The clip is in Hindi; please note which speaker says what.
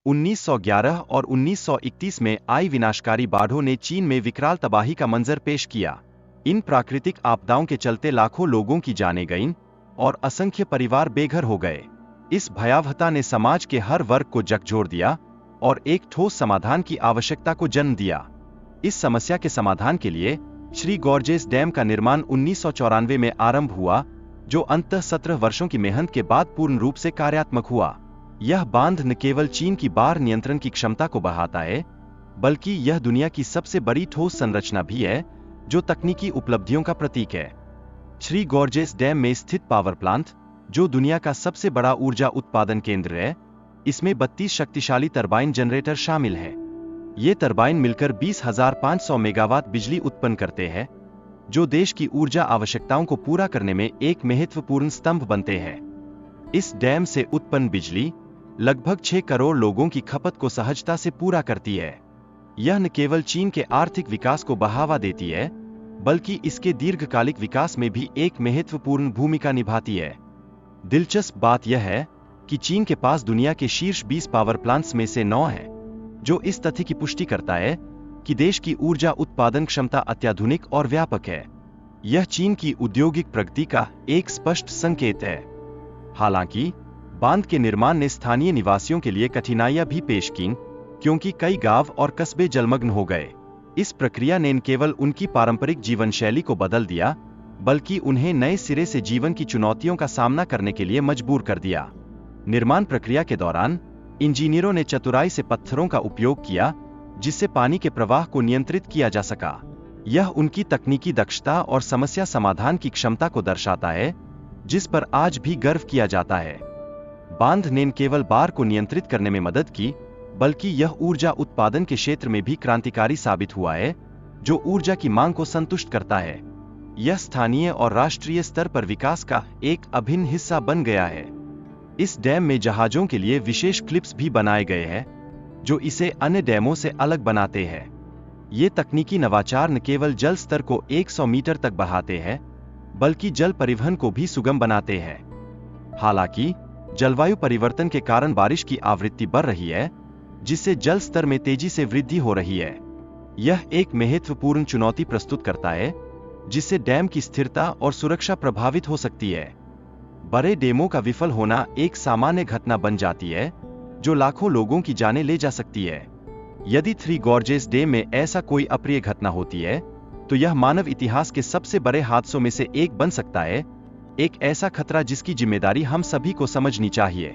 Speaker 1: 1911 और 1931 में आई विनाशकारी बाढ़ों ने चीन में विकराल तबाही का मंजर पेश किया। इन प्राकृतिक आपदाओं के चलते लाखों लोगों की जानें गईं और असंख्य परिवार बेघर हो गए। इस भयावहता ने समाज के हर वर्ग को झकझोर दिया और एक ठोस समाधान की आवश्यकता को जन्म दिया। इस समस्या के समाधान के लिए श्री गॉर्जेस डैम का निर्माण 1994 में आरंभ हुआ, जो अंततः 17 वर्षों की मेहनत के बाद पूर्ण रूप से कार्यात्मक हुआ। यह बांध न केवल चीन की बाढ़ नियंत्रण की क्षमता को बढ़ाता है, बल्कि यह दुनिया की सबसे बड़ी ठोस संरचना भी है, जो तकनीकी उपलब्धियों का प्रतीक है। श्री गॉर्जेस डैम में स्थित पावर प्लांट, जो दुनिया का सबसे बड़ा ऊर्जा उत्पादन केंद्र है, इसमें 32 शक्तिशाली टरबाइन जनरेटर शामिल हैं। ये टरबाइन मिलकर 20,500 मेगावाट बिजली उत्पन्न करते हैं, जो देश की ऊर्जा आवश्यकताओं को पूरा करने में एक महत्वपूर्ण स्तंभ बनते हैं। इस डैम से उत्पन्न बिजली लगभग 6 करोड़ लोगों की खपत को सहजता से पूरा करती है। यह न केवल चीन के आर्थिक विकास को बढ़ावा देती है, बल्कि इसके दीर्घकालिक विकास में भी एक महत्वपूर्ण भूमिका निभाती है। दिलचस्प बात यह है कि चीन के पास दुनिया के शीर्ष 20 पावर प्लांट्स में से 9 हैं, जो इस तथ्य की पुष्टि करता है कि देश की ऊर्जा उत्पादन क्षमता अत्याधुनिक और व्यापक है। यह चीन की औद्योगिक प्रगति का एक स्पष्ट संकेत है। हालांकि बांध के निर्माण ने स्थानीय निवासियों के लिए कठिनाइयां भी पेश कीं, क्योंकि कई गांव और कस्बे जलमग्न हो गए। इस प्रक्रिया ने न केवल उनकी पारंपरिक जीवन शैली को बदल दिया, बल्कि उन्हें नए सिरे से जीवन की चुनौतियों का सामना करने के लिए मजबूर कर दिया। निर्माण प्रक्रिया के दौरान इंजीनियरों ने चतुराई से पत्थरों का उपयोग किया, जिससे पानी के प्रवाह को नियंत्रित किया जा सका। यह उनकी तकनीकी दक्षता और समस्या समाधान की क्षमता को दर्शाता है, जिस पर आज भी गर्व किया जाता है। बांध ने न केवल बाढ़ को नियंत्रित करने में मदद की, बल्कि यह ऊर्जा उत्पादन के क्षेत्र में भी क्रांतिकारी साबित हुआ है, जो ऊर्जा की मांग को संतुष्ट करता है। यह स्थानीय और राष्ट्रीय स्तर पर विकास का एक अभिन्न हिस्सा बन गया है। इस डैम में जहाजों के लिए विशेष क्लिप्स भी बनाए गए हैं, जो इसे अन्य डैमों से अलग बनाते हैं। ये तकनीकी नवाचार न केवल जल स्तर को 100 मीटर तक बढ़ाते हैं, बल्कि जल परिवहन को भी सुगम बनाते हैं। हालांकि जलवायु परिवर्तन के कारण बारिश की आवृत्ति बढ़ रही है, जिससे जल स्तर में तेजी से वृद्धि हो रही है। यह एक महत्वपूर्ण चुनौती प्रस्तुत करता है, जिससे डैम की स्थिरता और सुरक्षा प्रभावित हो सकती है। बड़े डैमों का विफल होना एक सामान्य घटना बन जाती है, जो लाखों लोगों की जानें ले जा सकती है। यदि थ्री गॉर्जेस डैम में ऐसा कोई अप्रिय घटना होती है, तो यह मानव इतिहास के सबसे बड़े हादसों में से एक बन सकता है, एक ऐसा खतरा जिसकी जिम्मेदारी हम सभी को समझनी चाहिए।